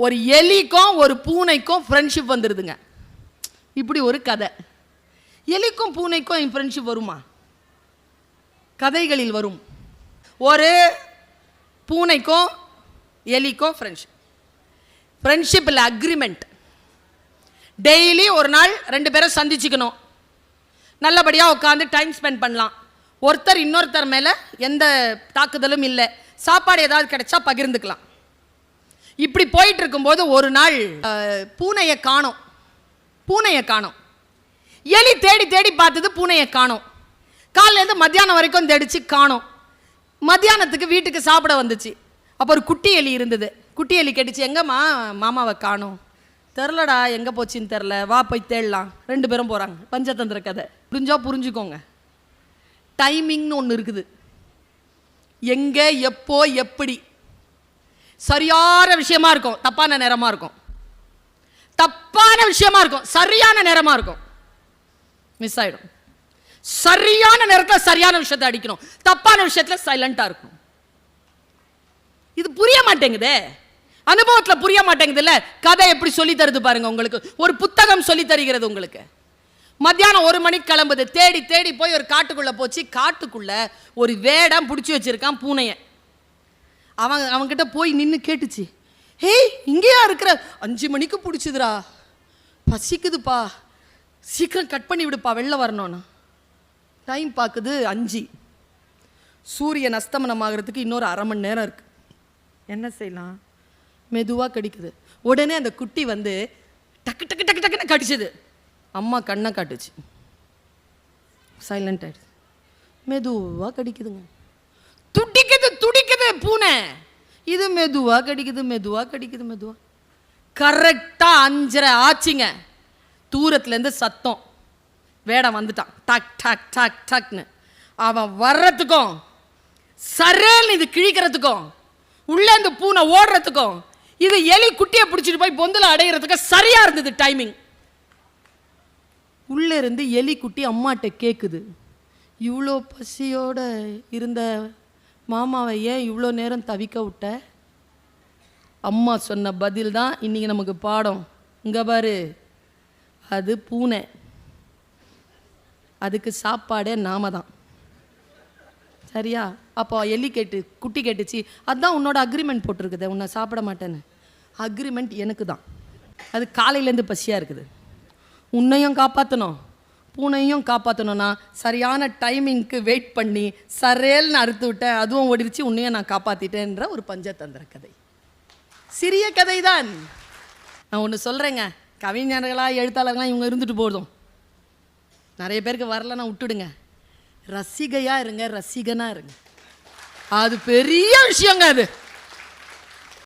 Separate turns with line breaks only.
ஒரு எலிக்கும் ஒரு பூனைக்கும் ஃப்ரெண்ட்ஷிப் வந்துடுதுங்க. இப்படி ஒரு கதை. எலிக்கும் பூனைக்கும் ஃப்ரெண்ட்ஷிப் வருமா? கதைகளில் வரும். ஒரு பூனைக்கும் எலிக்கும் ஃப்ரெண்ட்ஷிப் இல்லை, அக்ரிமெண்ட். டெய்லி ஒரு நாள் 2 பேரும் சந்திச்சுக்கணும், நல்லபடியாக உட்காந்து டைம் ஸ்பெண்ட் பண்ணலாம். ஒருத்தர் இன்னொருத்தர் மேலே எந்த தாக்குதலும் இல்லை, சாப்பாடு ஏதாவது கிடைச்சா பகிர்ந்துக்கலாம். இப்படி போயிட்டு இருக்கும்போது ஒரு நாள் பூனையை காணோம். எலி தேடி தேடி பார்த்தது, பூனையை காணோம். காலையிலேருந்து மத்தியானம் வரைக்கும் தேடிச்சு, காணோம். மத்தியானத்துக்கு வீட்டுக்கு சாப்பிட வந்துச்சு. அப்போ ஒரு குட்டி எலி இருந்தது. குட்டி எலி கேட்டுச்சு, எங்கம்மா மாமாவை காணோம்? தெரிலடா, எங்கே போச்சுன்னு தெரில, வா போய் தேடலாம். 2 பேரும் போகிறாங்க. பஞ்சதந்திர கதை. புரிஞ்சுக்கோங்க. டைமிங்னு ஒன்று இருக்குது. எங்கே, எப்போ, எப்படி சரியான விஷயமா இருக்கும், தப்பான நேரமாக இருக்கும். தப்பான விஷயமா இருக்கும், சரியான நேரமாக இருக்கும், மிஸ் ஆகிடும். சரியான நேரத்தில் சரியான விஷயத்தை அடிக்கணும், தப்பான விஷயத்தில் சைலண்டாக இருக்கும். இது புரிய மாட்டேங்குதே, அனுபவத்தில் புரிய மாட்டேங்குது. இல்லை, கதை எப்படி சொல்லி தருது பாருங்க. உங்களுக்கு ஒரு புத்தகம் சொல்லி தருகிறது. உங்களுக்கு மத்தியானம் 1 மணிக்கு கிளம்புது. தேடி தேடி போய் ஒரு காட்டுக்குள்ளே போச்சு. காட்டுக்குள்ளே ஒரு வேடம் பிடிச்சி வச்சிருக்கான் பூனையை. அவன்கிட்ட போய் நின்று கேட்டுச்சு, ஹேய் இங்கேயா இருக்கிற? 5 மணிக்கு பிடிச்சிதுரா, பசிக்குதுப்பா, சீக்கிரம் கட் பண்ணி விடுப்பா, வெளில வரணும்னா. டைம் பார்க்குது 5. சூரியன் அஸ்தமனம் ஆகிறதுக்கு இன்னொரு 1/2 மணி நேரம் இருக்குது. என்ன செய்யலாம்? மெதுவாக கடிக்குது. உடனே அந்த குட்டி வந்து டக்கு டக்கு டக்கு டக்குன்னு கடிச்சுது. அம்மா கண்ணை காட்டுச்சு, சைலண்ட் ஆயிடுச்சு. மெதுவாக கடிக்குதுங்க. துடிக்குது பூனை. இது மெதுவாக கடிக்குது. கரெக்டாக 5:30 ஆச்சுங்க. தூரத்துலேருந்து சத்தம். வேடம் வந்துட்டான். டக் டக் டக் டக்னு. அவன் வர்றதுக்கும் சரேல் இது கிழிக்கிறதுக்கும் உள்ளே இந்த பூனை ஓடுறதுக்கும் இது எலி குட்டியை பிடிச்சிட்டு போய் பொந்தில் அடைகிறதுக்கு சரியா இருந்தது டைமிங். உள்ளே இருந்து எலி குட்டி அம்மாட்ட கேட்குது, இவ்வளோ பசியோட இருந்த மாமாவை ஏன் இவ்வளோ நேரம் தவிக்க விட்ட? அம்மா சொன்ன பதில் தான் இன்னைக்கு நமக்கு பாடம். இங்கே பாரு, அது பூனை, அதுக்கு சாப்பாடே நாம தான். சரியா? அப்போ குட்டி கேட்டுச்சு, அதுதான் உன்னோட அக்ரிமெண்ட் போட்டிருக்குது, உன்னை சாப்பிட மாட்டேன்னு. அக்ரிமெண்ட் எனக்கு தான். அது காலையிலேருந்து பசியாக இருக்குது. உன்னையும் காப்பாற்றணும், பூனையும் காப்பாற்றணும்னா சரியான டைமிங்க்கு வெயிட் பண்ணி சரேல்னு அறுத்து விட்டேன், அதுவும் ஓடிடுச்சு, உன்னையும் நான் காப்பாற்றிட்டேன்ற ஒரு பஞ்சதந்திர கதை. சிறிய கதை தான். நான் ஒன்று சொல்கிறேங்க, கவிஞர்களாக எழுத்தாளர்களாக இவங்க இருந்துட்டு போதும், நிறைய பேருக்கு வரலன்னா விட்டுடுங்க. ரசிகையாக இருங்க, ரசிகனாக இருங்க, அது பெரிய விஷயங்க. அது